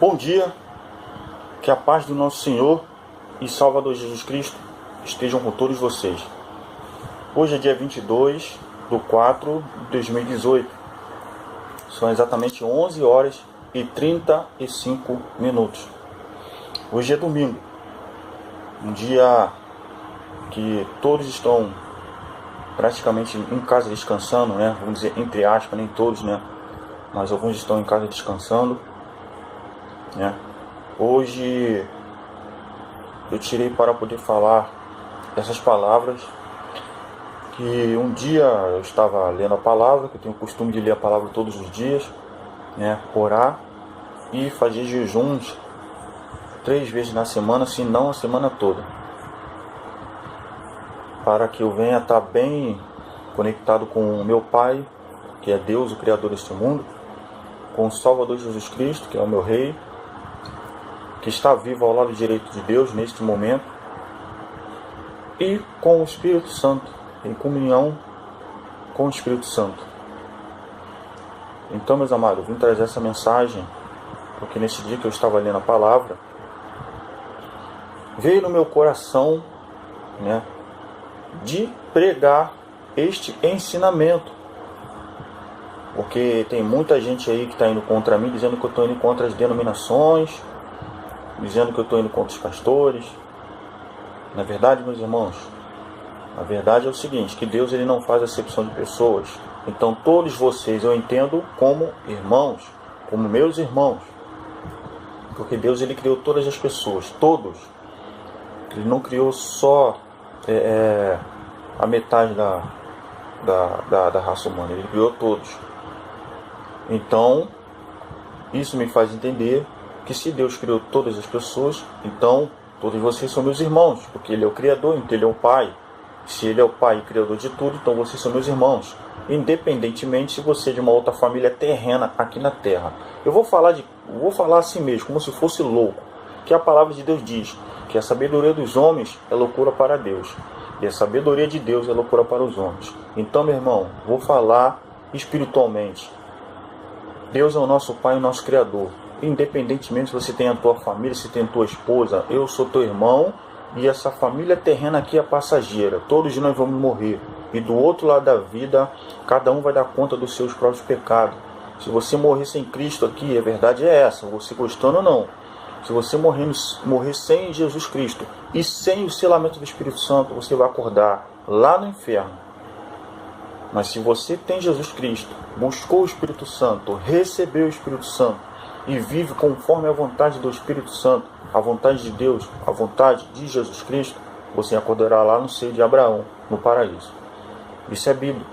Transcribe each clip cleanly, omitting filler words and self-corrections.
Bom dia, que a paz do nosso Senhor e Salvador Jesus Cristo estejam com todos vocês. Hoje é dia 22/4 de 2018. São exatamente 11 horas e 35 minutos. Hoje é domingo, um dia que todos estão praticamente em casa descansando, né? Vamos dizer entre aspas, nem todos, né? Mas alguns estão em casa descansando, né? Hoje eu tirei para poder falar essas palavras, que um dia eu estava lendo a palavra, que eu tenho o costume de ler a palavra todos os dias, né? Orar e fazer jejuns 3 vezes na semana, se não a semana toda, para que eu venha estar bem conectado com o meu Pai, que é Deus, o Criador deste mundo, com o Salvador Jesus Cristo, que é o meu Rei, que está vivo ao lado direito de Deus neste momento, e com o Espírito Santo, em comunhão com o Espírito Santo. Então, meus amados, eu vim trazer essa mensagem, porque nesse dia que eu estava lendo a palavra, veio no meu coração, né, de pregar este ensinamento. Porque tem muita gente aí que está indo contra mim, dizendo que eu estou indo contra as denominações, dizendo que eu estou indo contra os pastores. Na verdade, meus irmãos, a verdade é o seguinte, que Deus ele não faz acepção de pessoas. Então todos vocês eu entendo como irmãos, como meus irmãos. Porque Deus ele criou todas as pessoas, todos. Ele não criou só a metade da raça humana, ele criou todos. Então, isso me faz entender que se Deus criou todas as pessoas, então todos vocês são meus irmãos, porque Ele é o Criador, então Ele é o Pai. Se Ele é o Pai e Criador de tudo, então vocês são meus irmãos, independentemente se você é de uma outra família terrena aqui na Terra. Eu vou falar assim mesmo, como se fosse louco, que a palavra de Deus diz que a sabedoria dos homens é loucura para Deus, e a sabedoria de Deus é loucura para os homens. Então, meu irmão, vou falar espiritualmente. Deus é o nosso Pai e o nosso Criador. Independentemente se você tem a tua família, se tem a tua esposa, eu sou teu irmão, e essa família terrena aqui é passageira. Todos nós vamos morrer. E do outro lado da vida, cada um vai dar conta dos seus próprios pecados. Se você morrer sem Cristo aqui, a verdade é essa, você gostando ou não. Se você morrer sem Jesus Cristo e sem o selamento do Espírito Santo, você vai acordar lá no inferno. Mas se você tem Jesus Cristo, buscou o Espírito Santo, recebeu o Espírito Santo e vive conforme a vontade do Espírito Santo, a vontade de Deus, a vontade de Jesus Cristo, você acordará lá no seio de Abraão, no paraíso. Isso é bíblico.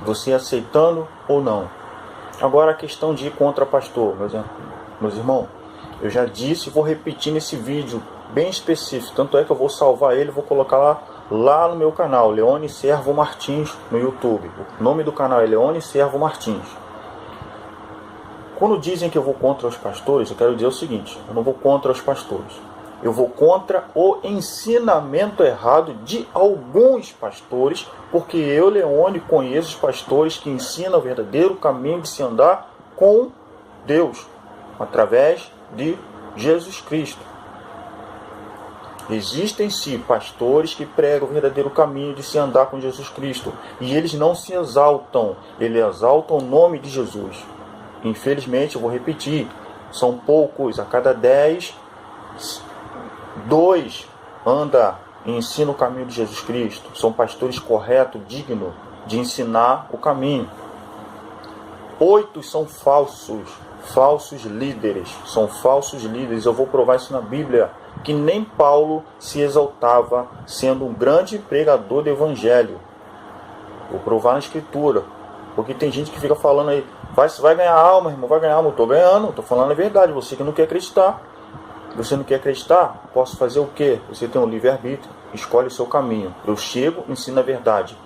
Você aceitando ou não. Agora a questão de ir contra pastor, meus irmãos, eu já disse e vou repetir nesse vídeo bem específico. Tanto é que eu vou salvar ele, vou colocar lá no meu canal, Leone Servo Martins, no YouTube. O nome do canal é Leone Servo Martins. Quando dizem que eu vou contra os pastores, eu quero dizer o seguinte: eu não vou contra os pastores. Eu vou contra o ensinamento errado de alguns pastores, porque eu, Leone, conheço os pastores que ensinam o verdadeiro caminho de se andar com Deus, através de Jesus Cristo. Existem sim pastores que pregam o verdadeiro caminho de se andar com Jesus Cristo, e eles não se exaltam, eles exaltam o nome de Jesus. Infelizmente, eu vou repetir, são poucos, a cada 10, 2 anda e ensina o caminho de Jesus Cristo. São pastores corretos, dignos de ensinar o caminho. 8 são falsos líderes, são falsos líderes. Eu vou provar isso na Bíblia, que nem Paulo se exaltava sendo um grande pregador do Evangelho. Vou provar na Escritura, porque tem gente que fica falando aí, vai ganhar alma, irmão, vai ganhar alma. Eu estou ganhando, estou falando a verdade. Você que não quer acreditar, você não quer acreditar, posso fazer o quê? Você tem um livre-arbítrio, escolhe o seu caminho. Eu chego, ensino a verdade.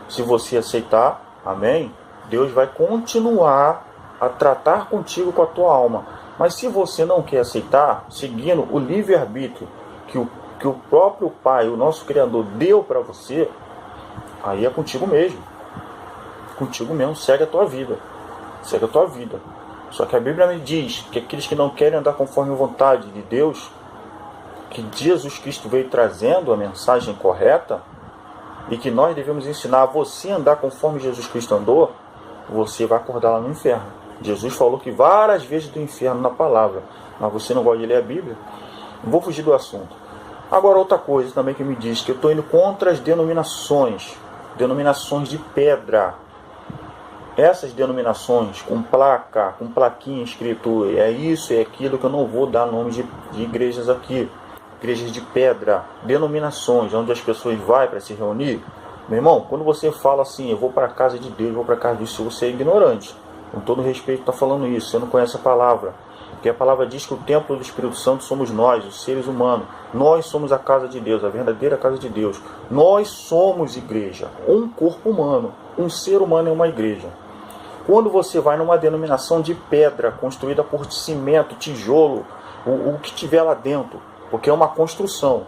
Se você aceitar, amém, Deus vai continuar a tratar contigo com a tua alma. Mas se você não quer aceitar, seguindo o livre-arbítrio que o próprio Pai, o nosso Criador, deu para você, aí é contigo mesmo. Contigo mesmo, segue a tua vida. Segue a tua vida. Só que a Bíblia me diz que aqueles que não querem andar conforme a vontade de Deus, que Jesus Cristo veio trazendo a mensagem correta, e que nós devemos ensinar a você a andar conforme Jesus Cristo andou, você vai acordar lá no inferno. Jesus falou que várias vezes do inferno na palavra, mas você não gosta de ler a Bíblia? Não vou fugir do assunto. Agora, outra coisa também que me diz que eu estou indo contra as denominações de pedra. Essas denominações com placa, com plaquinha escrito é isso, é aquilo, que eu não vou dar nome de igrejas aqui. Igrejas de pedra, denominações, onde as pessoas vão para se reunir. Meu irmão, quando você fala assim, eu vou para a casa de Deus, vou para a casa disso, você é ignorante. Com todo respeito está falando isso, você não conhece a palavra. Porque a palavra diz que o templo do Espírito Santo somos nós, os seres humanos. Nós somos a casa de Deus, a verdadeira casa de Deus. Nós somos igreja, um corpo humano, um ser humano é uma igreja. Quando você vai numa denominação de pedra, construída por cimento, tijolo, o que tiver lá dentro, porque é uma construção,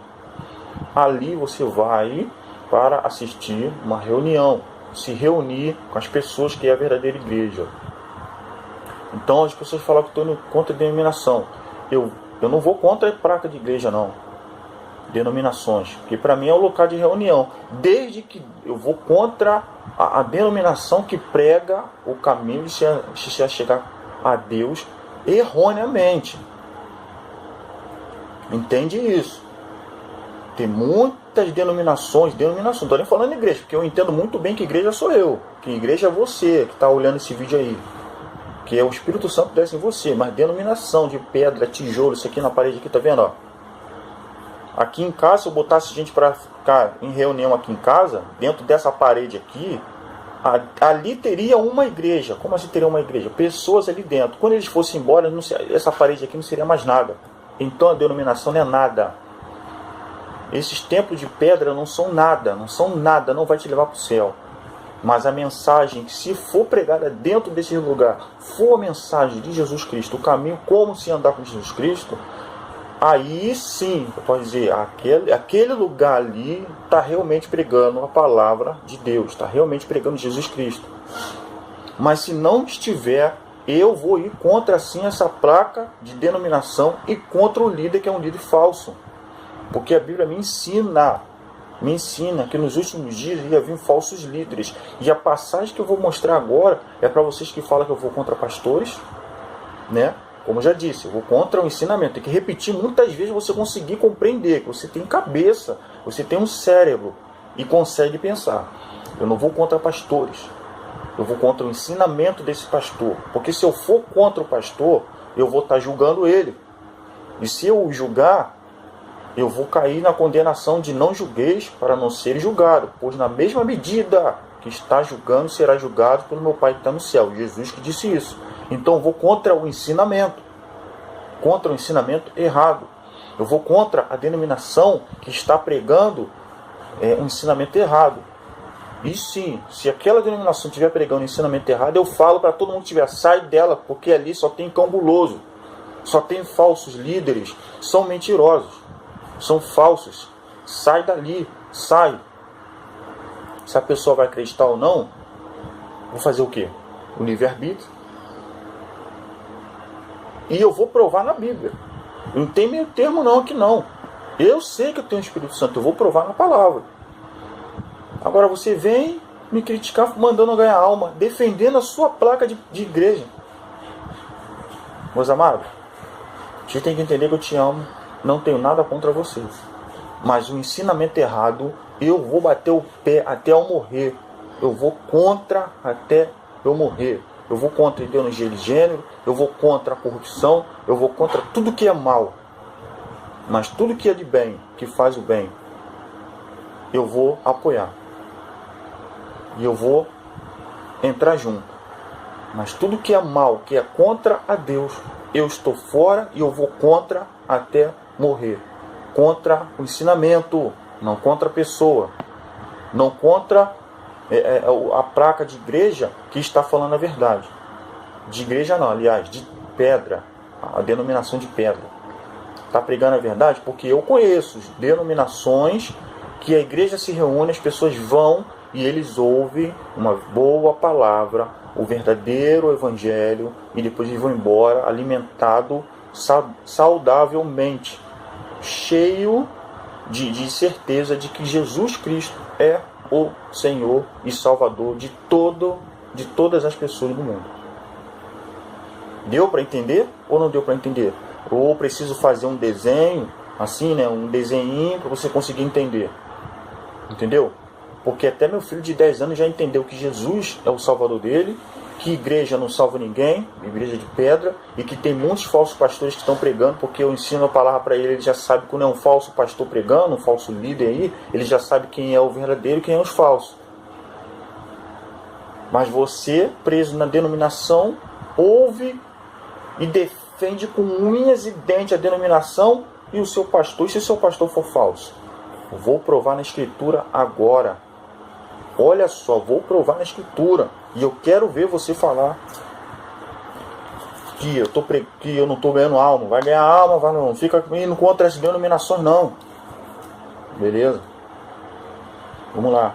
ali você vai para assistir uma reunião, se reunir com as pessoas que é a verdadeira igreja. Então as pessoas falam que estou indo contra a denominação. Eu não vou contra a placa de igreja, não. Denominações, porque para mim é um local de reunião. Desde que eu vou contra a denominação que prega o caminho de se chegar a Deus erroneamente. Entende isso? Tem muitas denominações, não estou nem falando igreja, porque eu entendo muito bem que igreja sou eu, que igreja é você que está olhando esse vídeo aí, que é o Espírito Santo desce em você, mas denominação de pedra, tijolo, isso aqui na parede aqui, tá vendo, ó? Aqui em casa, se eu botasse gente para ficar em reunião aqui em casa, dentro dessa parede aqui, ali teria uma igreja. Como assim teria uma igreja? Pessoas ali dentro. Quando eles fossem embora, essa parede aqui não seria mais nada. Então a denominação não é nada. Esses templos de pedra não são nada, não vai te levar para o céu. Mas a mensagem, se for pregada dentro desse lugar, for a mensagem de Jesus Cristo, o caminho como se andar com Jesus Cristo, aí sim, eu posso dizer, aquele lugar ali está realmente pregando a palavra de Deus, está realmente pregando Jesus Cristo. Mas se não estiver, eu vou ir contra sim essa placa de denominação e contra o líder que é um líder falso. Porque a Bíblia me ensina que nos últimos dias ia vir falsos líderes. E a passagem que eu vou mostrar agora é para vocês que falam que eu vou contra pastores, né? Como eu já disse, eu vou contra o ensinamento. Tem que repetir muitas vezes você conseguir compreender que você tem cabeça, você tem um cérebro e consegue pensar. Eu não vou contra pastores. Eu vou contra o ensinamento desse pastor. Porque se eu for contra o pastor, eu vou estar julgando ele. E se eu o julgar, eu vou cair na condenação de não julgueis para não ser julgado. Pois na mesma medida que está julgando, será julgado pelo meu Pai que está no céu. Jesus que disse isso. Então eu vou contra o ensinamento errado. Eu vou contra a denominação que está pregando um ensinamento errado. E sim, se aquela denominação estiver pregando um ensinamento errado, eu falo para todo mundo que estiver, sai dela, porque ali só tem cambuloso, só tem falsos líderes, são mentirosos, são falsos. Sai dali, sai. Se a pessoa vai acreditar ou não, vou fazer o quê? O livre-arbítrio. E eu vou provar na Bíblia. Não tem meio termo não aqui não. Eu sei que eu tenho o Espírito Santo, eu vou provar na palavra. Agora você vem me criticar mandando eu ganhar alma, defendendo a sua placa de igreja. Meus amados, você tem que entender que eu te amo, não tenho nada contra vocês. Mas o ensinamento errado, eu vou bater o pé até eu morrer. Eu vou contra até eu morrer. Eu vou contra a ideologia de gênero, eu vou contra a corrupção, eu vou contra tudo que é mal. Mas tudo que é de bem, que faz o bem, eu vou apoiar. E eu vou entrar junto. Mas tudo que é mal, que é contra a Deus, eu estou fora e eu vou contra até morrer. Contra o ensinamento, não contra a pessoa. Não contra a placa de igreja que está falando a verdade. De igreja não, aliás, de pedra. A denominação de pedra. Está pregando a verdade porque eu conheço denominações que a igreja se reúne, as pessoas vão e eles ouvem uma boa palavra, o verdadeiro evangelho, e depois eles vão embora alimentado saudavelmente, cheio de certeza de que Jesus Cristo é o Senhor e Salvador de todas as pessoas do mundo. Deu para entender ou não deu para entender? Ou preciso fazer um desenho, assim, né, um desenho para você conseguir entender? Entendeu? Porque até meu filho de 10 anos já entendeu que Jesus é o Salvador dele, que igreja não salva ninguém, igreja de pedra, e que tem muitos falsos pastores que estão pregando, porque eu ensino a palavra para ele já sabe quando é um falso pastor pregando, um falso líder aí, ele já sabe quem é o verdadeiro e quem é os falsos. Mas você, preso na denominação, ouve e defende com unhas e dentes a denominação e o seu pastor, e se o seu pastor for falso? Eu vou provar na Escritura agora. Olha só, vou provar na Escritura. E eu quero ver você falar que eu não estou ganhando alma. Vai ganhar alma, vai não. Fica indo contra as denominações, não. Beleza? Vamos lá.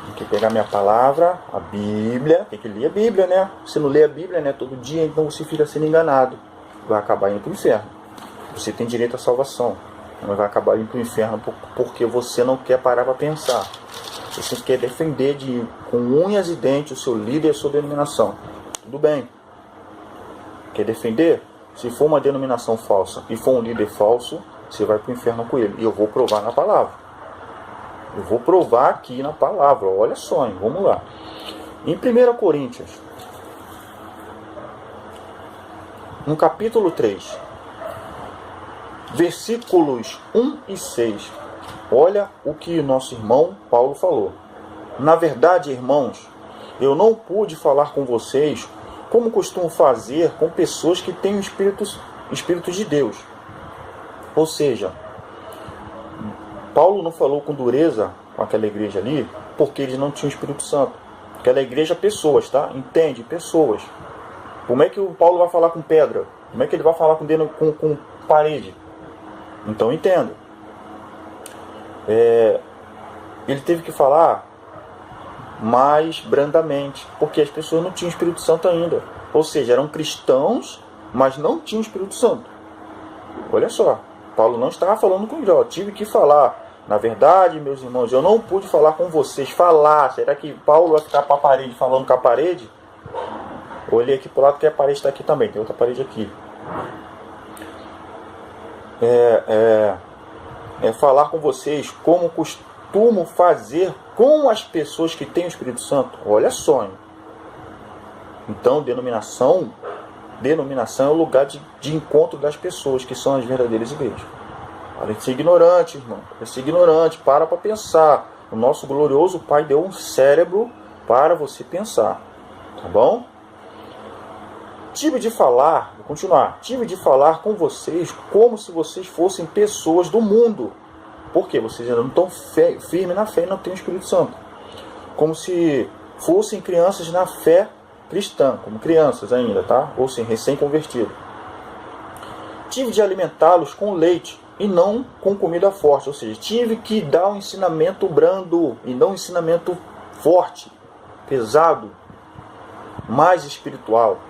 Tem que pegar minha palavra, a Bíblia. Tem que ler a Bíblia, né? Você não lê a Bíblia, né, todo dia, então você fica sendo enganado. Vai acabar indo para o inferno. Você tem direito à salvação, mas vai acabar indo para o inferno porque você não quer parar para pensar. Você quer defender com unhas e dentes o seu líder e a sua denominação. Tudo bem. Quer defender? Se for uma denominação falsa e for um líder falso, você vai para o inferno com ele. E eu vou provar na palavra. Eu vou provar aqui na palavra. Olha só, hein? Vamos lá. Em 1 Coríntios, no capítulo 3, versículos 1 e 6. Olha o que o nosso irmão Paulo falou. Na verdade, irmãos, eu não pude falar com vocês como costumo fazer com pessoas que têm espíritos de Deus. Ou seja, Paulo não falou com dureza com aquela igreja ali porque eles não tinham o Espírito Santo. Aquela igreja, pessoas, tá? Entende? Pessoas. Como é que o Paulo vai falar com pedra? Como é que ele vai falar com parede? Então entenda. Ele teve que falar mais brandamente, porque as pessoas não tinham Espírito Santo ainda. Ou seja, eram cristãos, mas não tinham Espírito Santo. Olha só, Paulo não estava falando com Jó, tive que falar. Na verdade, meus irmãos, eu não pude falar com vocês. Falar, será que Paulo vai ficar para a parede falando com a parede? Olhei aqui para o lado que a parede está aqui também, tem outra parede aqui. Falar com vocês como costumo fazer com as pessoas que têm o Espírito Santo. Olha só, hein? Então, denominação é o lugar de encontro das pessoas que são as verdadeiras igrejas. Para de ser ignorante, irmão. Para de ser ignorante, para pensar. O nosso glorioso Pai deu um cérebro para você pensar. Tá bom? Tive de falar, vou continuar. Tive de falar com vocês como se vocês fossem pessoas do mundo. Por quê? Vocês ainda não estão firmes na fé e não têm o Espírito Santo. Como se fossem crianças na fé cristã, como crianças ainda, tá? Ou seja, recém-convertidos. Tive de alimentá-los com leite e não com comida forte. Ou seja, tive que dar um ensinamento brando e não um ensinamento forte, pesado, mais espiritual.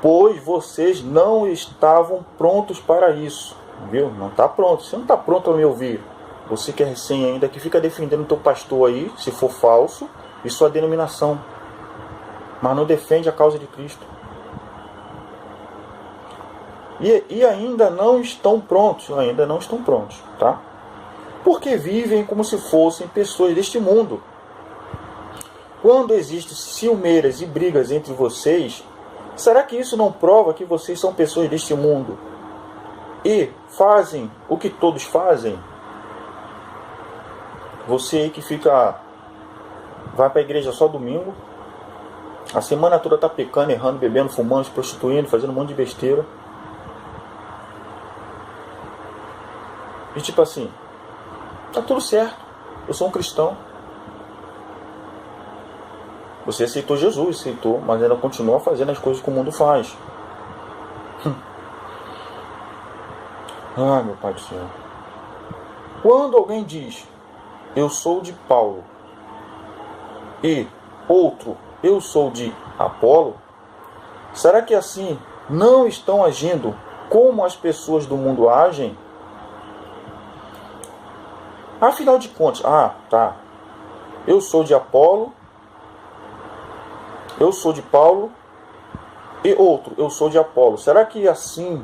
Pois vocês não estavam prontos para isso. Viu? Não está pronto. Você não está pronto para me ouvir. Você que é recém ainda, que fica defendendo o teu pastor aí, se for falso, e sua denominação. Mas não defende a causa de Cristo. E ainda não estão prontos. Tá? Porque vivem como se fossem pessoas deste mundo. Quando existem ciumeiras e brigas entre vocês, será que isso não prova que vocês são pessoas deste mundo e fazem o que todos fazem? Você aí que vai para a igreja só domingo, a semana toda está pecando, errando, bebendo, fumando, se prostituindo, fazendo um monte de besteira. E tipo assim, tá tudo certo, eu sou um cristão. Você aceitou Jesus, mas ainda continua fazendo as coisas que o mundo faz. Ai, meu Pai do Senhor. Quando alguém diz, eu sou de Paulo, e outro, eu sou de Apolo, será que assim não estão agindo como as pessoas do mundo agem? Afinal de contas, eu sou de Apolo, eu sou de Paulo, e outro, eu sou de Apolo. Será que assim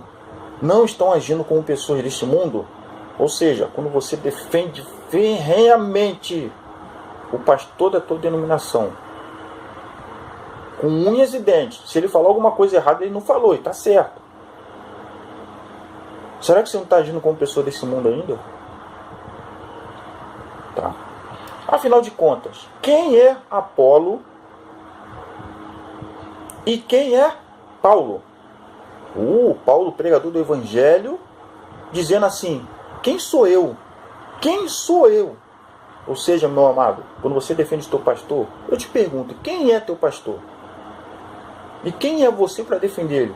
não estão agindo como pessoas deste mundo? Ou seja, quando você defende ferrenhamente o pastor da tua denominação, com unhas e dentes, se ele falar alguma coisa errada, ele não falou, e está certo. Será que você não está agindo como pessoa desse mundo ainda? Tá. Afinal de contas, quem é Apolo e quem é Paulo? Paulo, pregador do Evangelho, dizendo assim, quem sou eu? Quem sou eu? Ou seja, meu amado, quando você defende o teu pastor, eu te pergunto, quem é teu pastor? E quem é você para defender ele?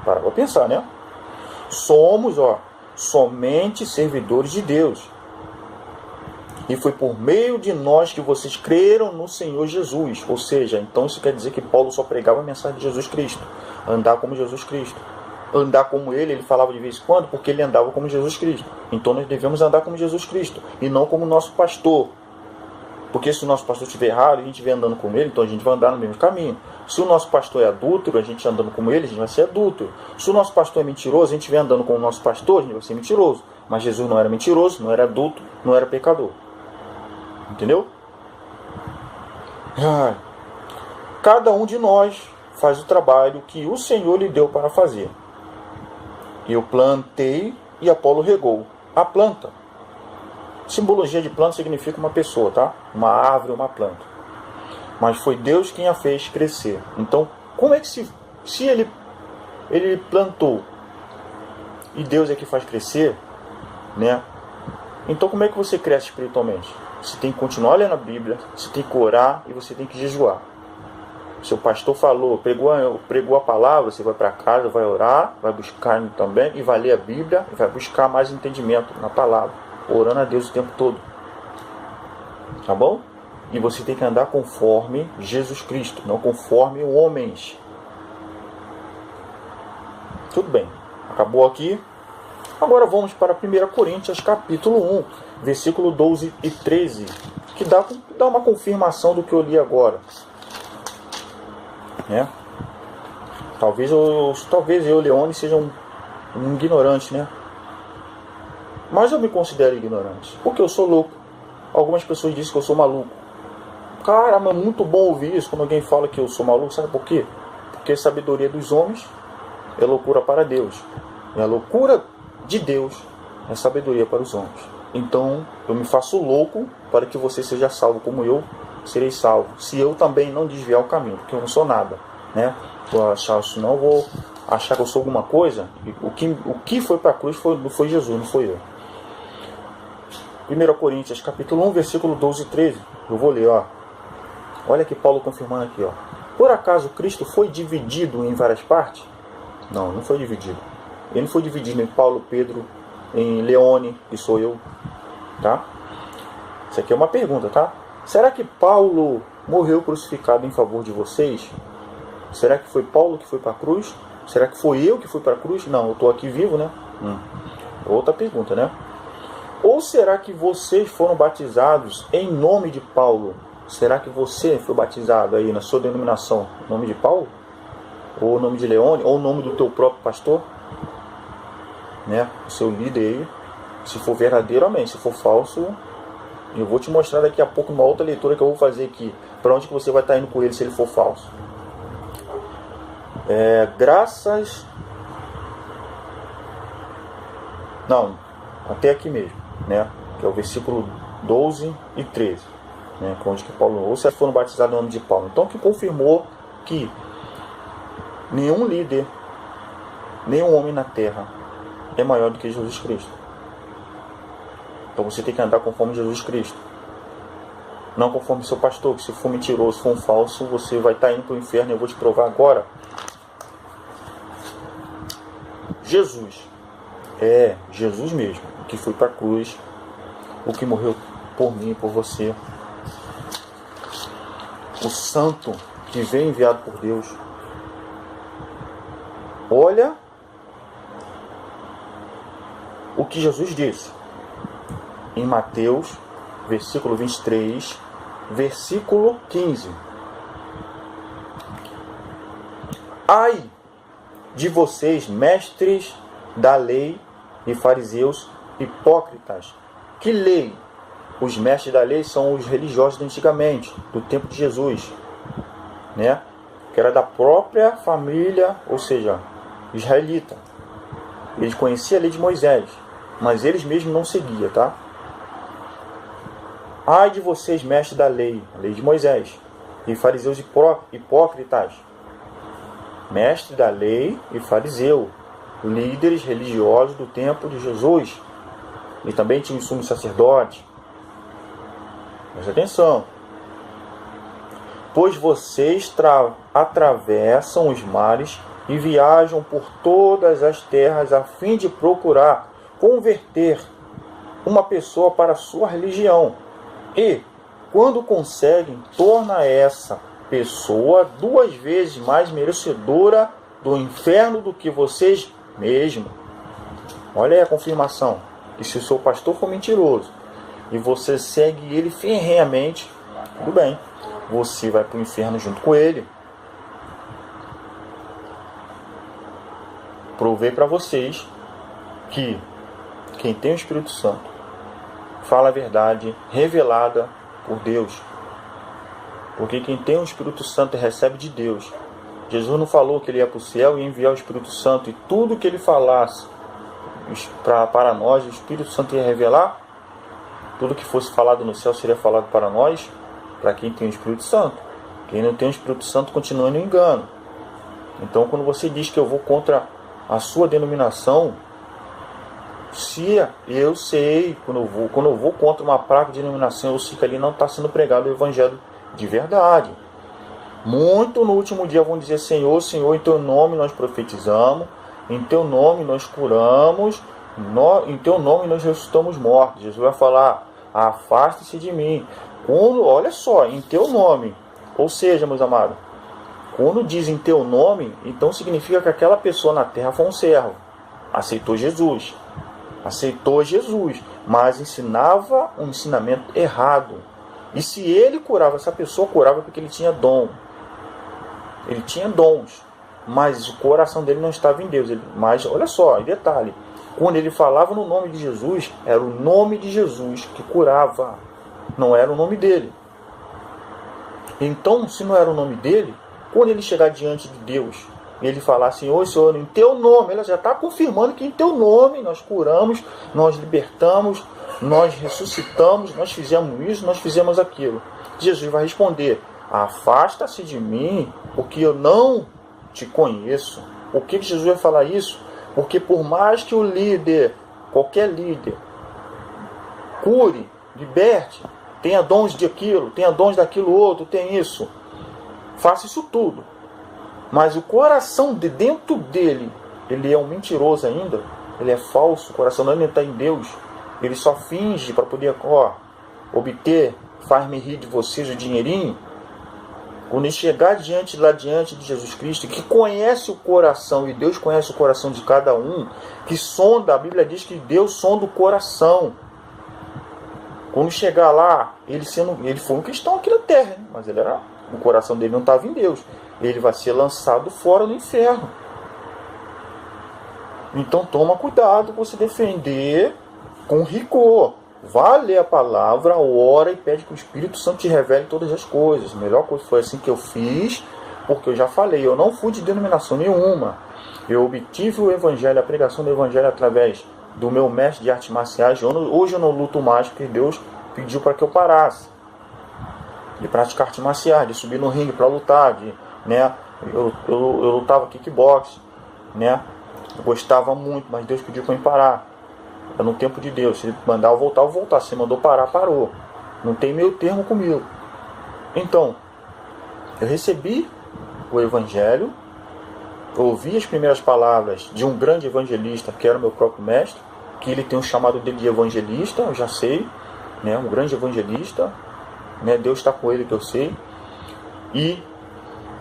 Para pensar, né? Somos, somente servidores de Deus. E foi por meio de nós que vocês creram no Senhor Jesus. Ou seja, então isso quer dizer que Paulo só pregava a mensagem de Jesus Cristo. Andar como Jesus Cristo. Andar como ele falava de vez em quando, porque ele andava como Jesus Cristo. Então nós devemos andar como Jesus Cristo, e não como nosso pastor. Porque se o nosso pastor estiver errado e a gente estiver andando com ele, então a gente vai andar no mesmo caminho. Se o nosso pastor é adúltero, a gente andando com ele, a gente vai ser adúltero. Se o nosso pastor é mentiroso, a gente estiver andando com o nosso pastor, a gente vai ser mentiroso. Mas Jesus não era mentiroso, não era adúltero, não era pecador. Entendeu? Cada um de nós faz o trabalho que o Senhor lhe deu para fazer. Eu plantei e Apolo regou. A planta. Simbologia de planta significa uma pessoa, tá? Uma árvore, uma planta. Mas foi Deus quem a fez crescer. Então, como é que se ele plantou e Deus é que faz crescer, né? Então, como é que você cresce espiritualmente? Você tem que continuar lendo a Bíblia, você tem que orar e você tem que jejuar. Seu pastor falou, pregou a palavra, você vai para casa, vai orar, vai buscar também, e vai ler a Bíblia, e vai buscar mais entendimento na palavra, orando a Deus o tempo todo. Tá bom? E você tem que andar conforme Jesus Cristo, não conforme homens. Tudo bem. Acabou aqui. Agora vamos para 1 Coríntios capítulo 1, versículo 12 e 13, que dá uma confirmação do que eu li agora. Né? Talvez eu, Leone, seja um ignorante, né? Mas eu me considero ignorante, porque eu sou louco. Algumas pessoas dizem que eu sou maluco. Caramba, é muito bom ouvir isso quando alguém fala que eu sou maluco. Sabe por quê? Porque a sabedoria dos homens é loucura para Deus, e a loucura de Deus é sabedoria para os homens. Então eu me faço louco para que você seja salvo como eu serei salvo, se eu também não desviar o caminho, porque eu não sou nada, né? Vou achar isso, não vou achar que eu sou alguma coisa. O que foi para a cruz foi Jesus, não foi eu. 1 Coríntios capítulo 1, versículo 12 e 13. Eu vou ler, olha que Paulo confirmando aqui, Por acaso Cristo foi dividido em várias partes? Não, não foi dividido. Ele não foi dividido em Paulo, Pedro, em Leone, que sou eu, tá? Isso aqui é uma pergunta, tá? Será que Paulo morreu crucificado em favor de vocês? Será que foi Paulo que foi para a cruz? Será que foi eu que fui para a cruz? Não, eu estou aqui vivo, né? Outra pergunta, né? Ou será que vocês foram batizados em nome de Paulo? Será que você foi batizado aí na sua denominação em nome de Paulo? Ou o nome de Leone? Ou o nome do teu próprio pastor? Né? O seu líder aí. Se for verdadeiro, amém. Se for falso, eu vou te mostrar daqui a pouco uma outra leitura que eu vou fazer aqui. Para onde que você vai estar indo com ele se ele for falso. Não, até aqui mesmo, né? Que é o versículo 12 e 13. Né? Onde que Paulo, ou se foram batizados no nome de Paulo. Então que confirmou que nenhum líder, nenhum homem na terra é maior do que Jesus Cristo. Então você tem que andar conforme Jesus Cristo. Não conforme seu pastor, que se for mentiroso, se for um falso, você vai estar indo para o inferno. Eu vou te provar agora. Jesus. Jesus mesmo. que foi para a cruz, o que morreu por mim e por você, o santo que veio enviado por Deus. Olha o que Jesus disse em Mateus, versículo 23, versículo 15. Ai de vocês, mestres da lei e fariseus hipócritas. Que lei? Os mestres da lei são os religiosos de antigamente, do tempo de Jesus, né? Que era da própria família, ou seja, israelita. Eles conheciam a lei de Moisés, mas eles mesmos não seguiam, tá? Ai de vocês, mestres da lei, a lei de Moisés, e fariseus hipócritas. Mestre da lei e fariseu, líderes religiosos do tempo de Jesus. E também tinha o sumo sacerdote. Preste atenção. Pois vocês atravessam os mares e viajam por todas as terras a fim de procurar converter uma pessoa para a sua religião. E, quando conseguem, torna essa pessoa 2 vezes mais merecedora do inferno do que vocês mesmos. Olha aí a confirmação. Que se o seu pastor for mentiroso e você segue ele ferrenhamente, tudo bem, você vai para o inferno junto com ele. Provei para vocês que quem tem o Espírito Santo fala a verdade revelada por Deus. Porque quem tem o Espírito Santo recebe de Deus. Jesus não falou que ele ia para o céu e ia enviar o Espírito Santo, e tudo que ele falasse para nós, o Espírito Santo ia revelar. Tudo que fosse falado no céu seria falado para nós, para quem tem o Espírito Santo. Quem não tem o Espírito Santo continua no engano. Então, quando você diz que eu vou contra a sua denominação, se eu sei, quando eu vou contra uma praga de denominação, eu sei que ali não está sendo pregado o Evangelho de verdade. Muito no último dia vão dizer: Senhor, Senhor, em teu nome nós profetizamos, em teu nome nós curamos, em teu nome nós ressuscitamos mortos. Jesus vai falar: afaste-se de mim. Olha só, em teu nome. Ou seja, meus amados, quando diz em teu nome, então significa que aquela pessoa na terra foi um servo, aceitou Jesus, mas ensinava um ensinamento errado. E se ele curava, essa pessoa curava porque ele tinha dom. Ele tinha dons, mas o coração dele não estava em Deus. Mas olha só, detalhe, quando ele falava no nome de Jesus, era o nome de Jesus que curava, não era o nome dele. Então, se não era o nome dele, quando ele chegar diante de Deus e ele falar: Senhor, Senhor, em teu nome, ela já está confirmando que em teu nome nós curamos, nós libertamos, nós ressuscitamos, nós fizemos isso, nós fizemos aquilo. Jesus vai responder: afasta-se de mim, porque eu não te conheço. Por que Jesus vai falar isso? Porque por mais que o líder, qualquer líder, cure, liberte, tenha dons de aquilo, tenha dons daquilo outro, tem isso, faça isso tudo, mas o coração de dentro dele, ele é um mentiroso ainda, ele é falso, o coração não está em Deus, ele só finge para poder obter, faz-me rir de vocês o dinheirinho. Quando ele chegar lá diante de Jesus Cristo, que conhece o coração, e Deus conhece o coração de cada um, que sonda, a Bíblia diz que Deus sonda o coração. Quando chegar lá, ele foi um cristão aqui na terra, mas o coração dele não estava em Deus. Ele vai ser lançado fora do inferno. Então toma cuidado para você defender com rigor. Vá ler a palavra, ora e pede que o Espírito Santo te revele todas as coisas. A melhor coisa foi assim que eu fiz, porque eu já falei, eu não fui de denominação nenhuma. Eu obtive o Evangelho, a pregação do Evangelho através do meu mestre de artes marciais. Hoje eu não luto mais, porque Deus pediu para que eu parasse de praticar artes marciais, de subir no ringue para lutar, eu lutava kickbox, eu gostava muito, mas Deus pediu para eu parar. É no tempo de Deus. Se ele mandar eu voltar, eu vou voltar. Se ele mandou parar, parou. Não tem meio termo comigo. Então, eu recebi o Evangelho, ouvi as primeiras palavras de um grande evangelista, que era o meu próprio mestre, que ele tem um chamado dele de evangelista, eu já sei, né? Um grande evangelista, né? Deus está com ele, que eu sei. E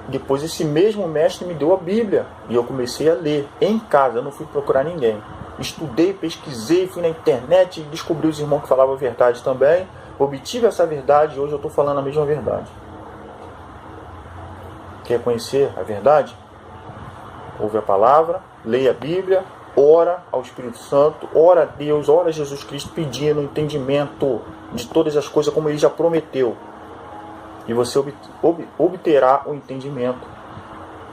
depois esse mesmo mestre me deu a Bíblia e eu comecei a ler em casa, eu não fui procurar ninguém. Estudei, pesquisei, fui na internet, descobri os irmãos que falavam a verdade também, obtive essa verdade e hoje eu estou falando a mesma verdade. Quer conhecer a verdade? Ouve a palavra, leia a Bíblia, ora ao Espírito Santo, ora a Deus, ora a Jesus Cristo pedindo entendimento de todas as coisas como ele já prometeu. E você obterá o entendimento.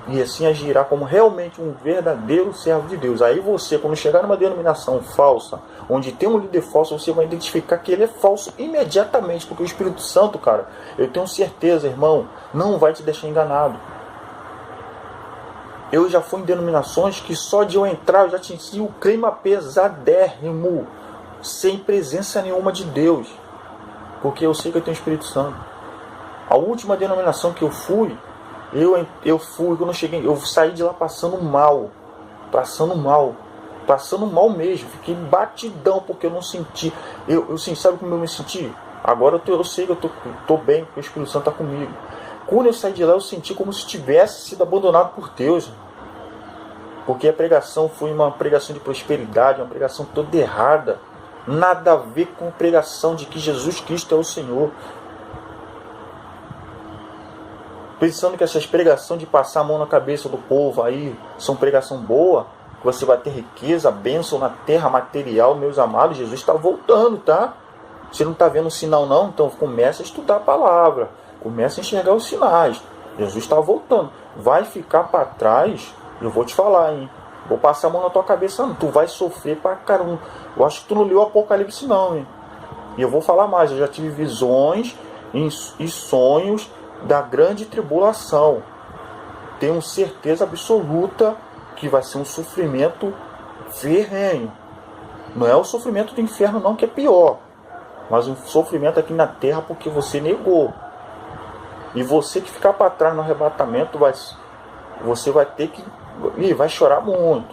E assim agirá como realmente um verdadeiro servo de Deus. Aí você, quando chegar numa denominação falsa, onde tem um líder falso, você vai identificar que ele é falso imediatamente. Porque o Espírito Santo, cara, eu tenho certeza, irmão, não vai te deixar enganado. Eu já fui em denominações que só de eu entrar eu já tinha o clima pesadérrimo, sem presença nenhuma de Deus. Porque eu sei que eu tenho o Espírito Santo. A última denominação que eu fui, quando eu cheguei, eu saí de lá passando mal mesmo, fiquei batidão, porque eu não senti, sabe como eu me senti? Agora eu sei que eu tô bem, porque o Espírito Santo está comigo. Quando eu saí de lá, eu senti como se tivesse sido abandonado por Deus, porque a pregação foi uma pregação de prosperidade, uma pregação toda errada, nada a ver com a pregação de que Jesus Cristo é o Senhor. Pensando que essas pregações de passar a mão na cabeça do povo aí são pregação boa, que você vai ter riqueza, bênção na terra material, meus amados, Jesus está voltando, tá? Você não está vendo sinal não? Então comece a estudar a palavra, comece a enxergar os sinais. Jesus está voltando. Vai ficar para trás, eu vou te falar, hein? Vou passar a mão na tua cabeça, não. Tu vai sofrer pra caramba. Eu acho que tu não leu o Apocalipse não, hein? E eu vou falar mais, eu já tive visões e sonhos da grande tribulação. Tenho certeza absoluta que vai ser um sofrimento ferrenho. Não é o sofrimento do inferno não, que é pior, mas um sofrimento aqui na terra porque você negou. E você que ficar para trás no arrebatamento, você vai ter que... vai chorar muito.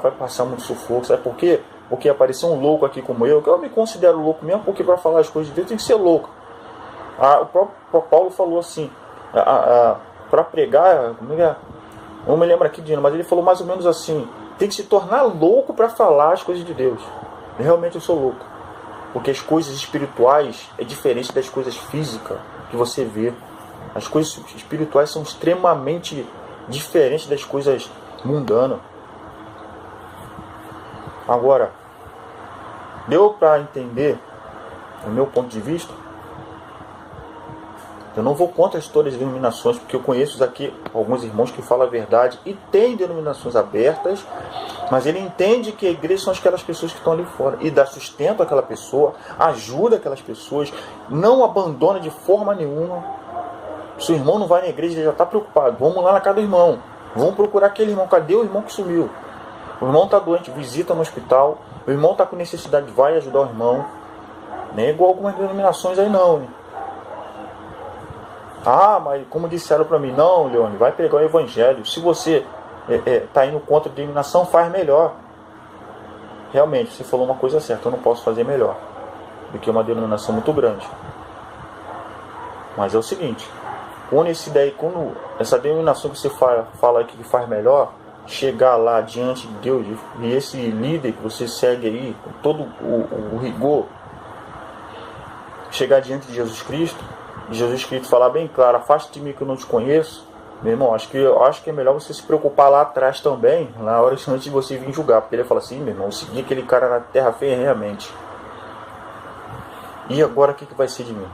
Vai passar muito sufoco. Sabe por quê? Porque apareceu um louco aqui como eu, que eu me considero louco mesmo, porque para falar as coisas de Deus tem que ser louco. O próprio Paulo falou assim, para pregar, não me lembro aqui, mas ele falou mais ou menos assim, tem que se tornar louco para falar as coisas de Deus. Realmente eu sou louco, porque as coisas espirituais é diferente das coisas físicas que você vê. As coisas espirituais são extremamente diferentes das coisas mundanas. Agora, deu para entender, do meu ponto de vista? Eu não vou contra todas as denominações, porque eu conheço aqui alguns irmãos que falam a verdade e tem denominações abertas, mas ele entende que a igreja são aquelas pessoas que estão ali fora e dá sustento àquela pessoa, ajuda aquelas pessoas, não abandona de forma nenhuma. Se o irmão não vai na igreja, ele já está preocupado. Vamos lá na casa do irmão, vamos procurar aquele irmão. Cadê o irmão que sumiu? O irmão está doente, visita no hospital. O irmão está com necessidade, vai ajudar o irmão. Nem é igual algumas denominações aí não, né? Mas como disseram para mim, não, Leone, vai pegar o evangelho. Se você está indo contra a denominação, faz melhor. Realmente, você falou uma coisa certa, eu não posso fazer melhor do que uma denominação muito grande. Mas é o seguinte, quando essa denominação que você fala aqui que faz melhor, chegar lá diante de Deus, e esse líder que você segue aí, com todo o rigor, chegar diante de Jesus Cristo, e Jesus Cristo falar bem claro, afaste de mim que eu não te conheço, meu irmão, acho que é melhor você se preocupar lá atrás também, na hora antes de você vir julgar, porque ele fala assim, meu irmão, eu segui aquele cara na terra ferrenhamente. E agora o que vai ser de mim?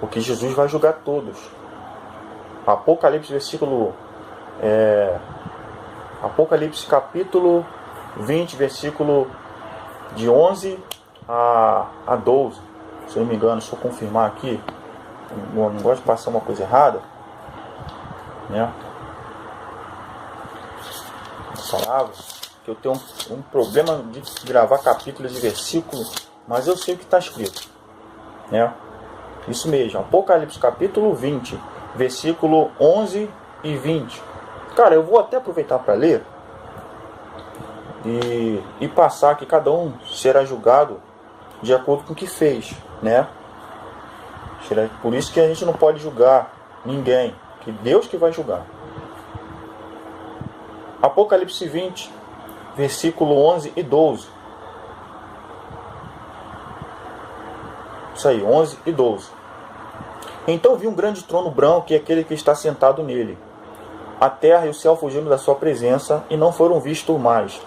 Porque Jesus vai julgar todos. Apocalipse capítulo 20, versículo de 11 a 12. Se eu não me engano, deixa eu confirmar aqui. Eu não gosto de passar uma coisa errada, né? Palavras, que eu tenho um problema de gravar capítulos e versículos, mas eu sei o que está escrito, né? Isso mesmo, Apocalipse capítulo 20, versículo 11 e 20. Cara, eu vou até aproveitar para ler. e passar que cada um será julgado de acordo com o que fez, né? Por isso que a gente não pode julgar ninguém, que Deus que vai julgar. Apocalipse 20, versículo 11 e 12. Isso aí, 11 e 12. Então vi um grande trono branco e aquele que está sentado nele. A terra e o céu fugiram da sua presença e não foram vistos mais.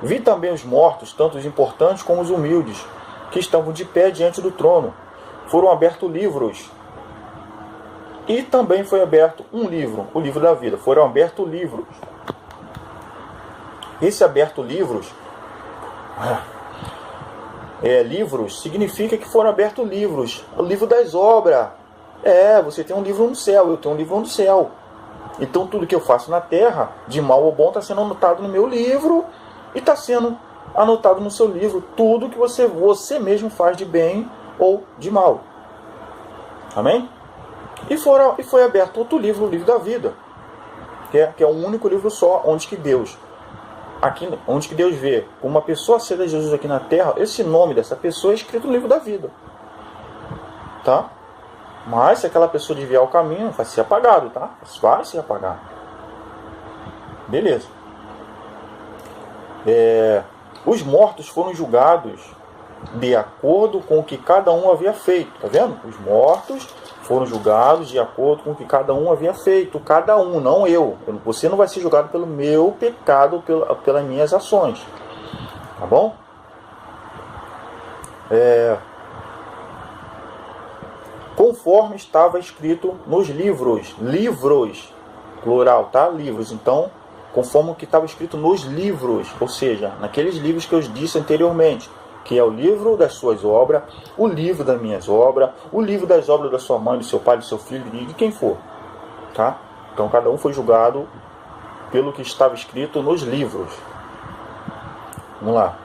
Vi também os mortos, tanto os importantes como os humildes, que estavam de pé diante do trono. Foram abertos livros. E também foi aberto um livro, o livro da vida. Foram abertos livros. Esse aberto livros, livros, significa que foram abertos livros. O livro das obras. Você tem um livro no céu, eu tenho um livro no céu. Então tudo que eu faço na terra, de mal ou bom, está sendo anotado no meu livro e está sendo anotado no seu livro. Tudo que você mesmo faz de bem ou de mal. Amém? E foi aberto outro livro, o livro da vida, que é um único livro só, onde que Deus vê uma pessoa aceita Jesus aqui na terra, esse nome dessa pessoa é escrito no livro da vida. Tá? Mas se aquela pessoa desviar o caminho, vai ser apagado, tá? Vai ser apagado. Beleza. Os mortos foram julgados de acordo com o que cada um havia feito. Tá vendo? Os mortos foram julgados de acordo com o que cada um havia feito. Cada um, não eu. Você não vai ser julgado pelo meu pecado, pelas minhas ações. Tá bom? Conforme estava escrito nos livros. Livros. Plural, tá? Livros. Então, conforme o que estava escrito nos livros. Ou seja, naqueles livros que eu disse anteriormente. Que é o livro das suas obras, o livro das minhas obras, o livro das obras da sua mãe, do seu pai, do seu filho, de quem for. Tá? Então cada um foi julgado pelo que estava escrito nos livros. Vamos lá.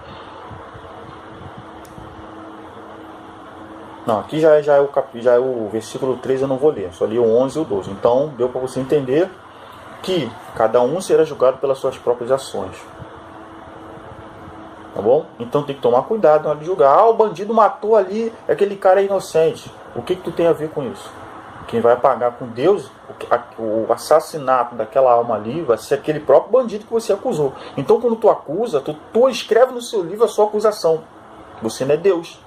Não, aqui já é o versículo 13, eu não vou ler, só li o 11 e o 12. Então deu para você entender que cada um será julgado pelas suas próprias ações. Tá bom? Então tem que tomar cuidado na hora de julgar. O bandido matou ali, aquele cara é inocente. O que tu tem a ver com isso? Quem vai pagar com Deus o assassinato daquela alma ali vai ser aquele próprio bandido que você acusou. Então quando tu acusa, tu escreve no seu livro a sua acusação. Você não é Deus.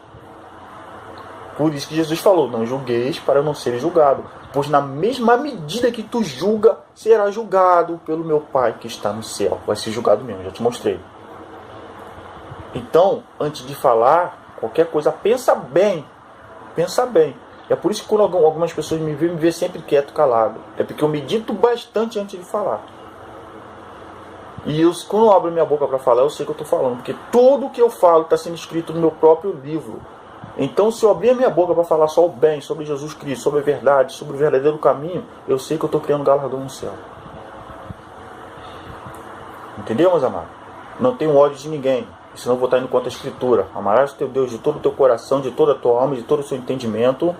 Por isso que Jesus falou, não julgueis para não ser julgado. Pois na mesma medida que tu julga, será julgado pelo meu Pai que está no céu. Vai ser julgado mesmo, já te mostrei. Então, antes de falar qualquer coisa, pensa bem. Pensa bem. É por isso que quando algumas pessoas me veem sempre quieto, calado. É porque eu medito bastante antes de falar. E quando eu abro minha boca para falar, eu sei que eu estou falando. Porque tudo o que eu falo está sendo escrito no meu próprio livro. Então, se eu abrir a minha boca para falar só o bem, sobre Jesus Cristo, sobre a verdade, sobre o verdadeiro caminho, eu sei que eu estou criando galardão no céu. Entendeu, meus amados? Não tenho ódio de ninguém. Senão eu vou estar indo contra a Escritura. Amarás o teu Deus de todo o teu coração, de toda a tua alma, de todo o seu entendimento.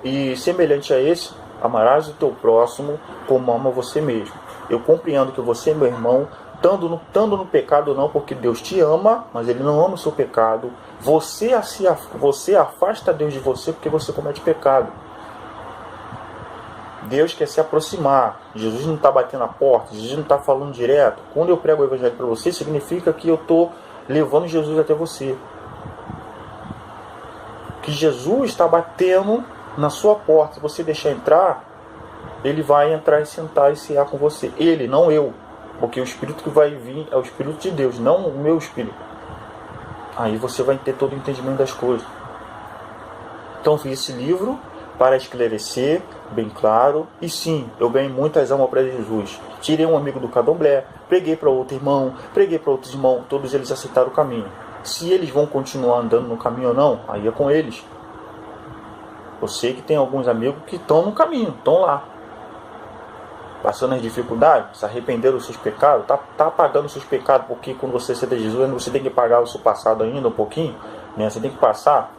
E semelhante a esse, amarás o teu próximo como ama você mesmo. Eu compreendo que você, meu irmão, estando no pecado não, porque Deus te ama, mas Ele não ama o seu pecado. Você afasta Deus de você porque você comete pecado. Deus quer se aproximar. Jesus não está batendo na porta, Jesus não está falando direto. Quando eu prego o Evangelho para você, significa que eu estou levando Jesus até você. Que Jesus está batendo na sua porta. Se você deixar entrar, Ele vai entrar e sentar e cear com você. Ele, não eu. Porque o Espírito que vai vir é o Espírito de Deus, não o meu Espírito. Aí você vai ter todo o entendimento das coisas. Então fiz esse livro para esclarecer, bem claro. E sim, eu ganhei muitas almas para Jesus. Tirei um amigo do candomblé, preguei para outro irmão, preguei para outros irmãos. Todos eles aceitaram o caminho. Se eles vão continuar andando no caminho ou não, aí é com eles. Eu sei que tem alguns amigos que estão no caminho, estão lá. Passando as dificuldades, se arrependeram dos seus pecados, tá pagando os seus pecados, porque quando você aceita Jesus, você tem que pagar o seu passado ainda um pouquinho, né? Você tem que passar.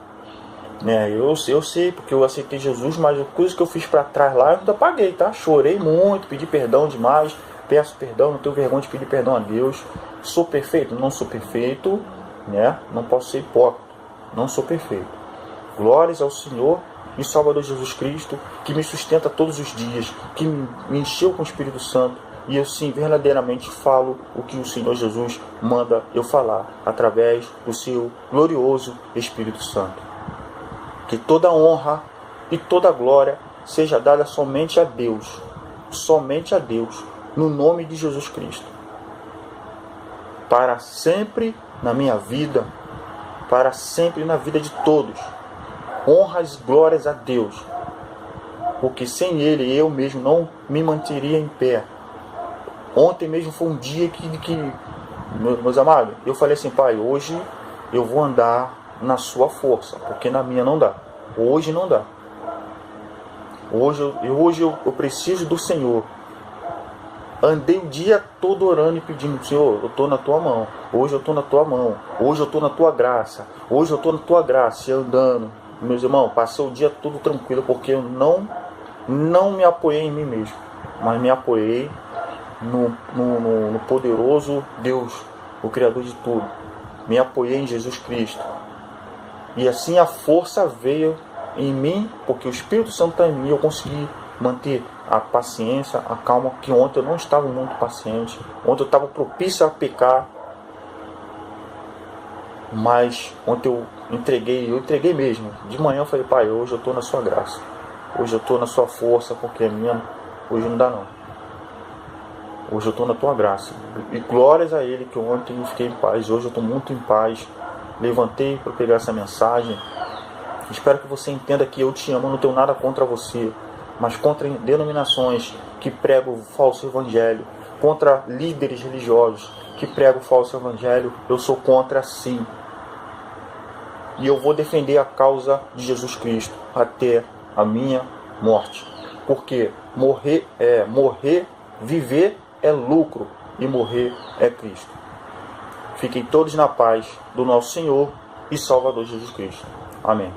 Né? Eu sei, porque eu aceitei Jesus, mas as coisas que eu fiz para trás lá, eu ainda paguei, tá? Chorei muito, pedi perdão demais, peço perdão, não tenho vergonha de pedir perdão a Deus. Sou perfeito? Não sou perfeito, né? Não posso ser hipócrita, não sou perfeito. Glórias ao Senhor e Salvador Jesus Cristo, que me sustenta todos os dias, que me encheu com o Espírito Santo, e eu sim, verdadeiramente falo o que o Senhor Jesus manda eu falar, através do seu glorioso Espírito Santo. Que toda honra e toda glória seja dada somente a Deus, no nome de Jesus Cristo. Para sempre na minha vida, para sempre na vida de todos. Honras e glórias a Deus, porque sem Ele eu mesmo não me manteria em pé. Ontem mesmo foi um dia que meus amados, eu falei assim: Pai, hoje eu vou andar na sua força, porque na minha não dá. Hoje não dá. Hoje eu preciso do Senhor. Andei o dia todo orando e pedindo: Senhor, eu estou na tua mão. Hoje eu estou na tua mão. Hoje eu estou na tua graça. Hoje eu estou na tua graça. E andando, meus irmãos, passei o dia todo tranquilo, porque eu não me apoiei em mim mesmo, mas me apoiei no poderoso Deus, o Criador de tudo. Me apoiei em Jesus Cristo. E assim a força veio em mim, porque o Espírito Santo está em mim. Eu consegui manter a paciência, a calma, que ontem eu não estava muito paciente. Ontem eu estava propício a pecar. Mas ontem eu entreguei mesmo. De manhã eu falei: Pai, hoje eu estou na sua graça. Hoje eu estou na sua força, porque a minha hoje não dá não. Hoje eu estou na tua graça. E glórias a Ele, que ontem eu fiquei em paz. Hoje eu estou muito em paz. Levantei para pegar essa mensagem. Espero que você entenda que eu te amo. Não tenho nada contra você, mas contra denominações que pregam o falso evangelho, contra líderes religiosos que pregam o falso evangelho. Eu sou contra, sim. E eu vou defender a causa de Jesus Cristo até a minha morte. Porque viver é lucro e morrer é Cristo. Fiquem todos na paz do nosso Senhor e Salvador Jesus Cristo. Amém.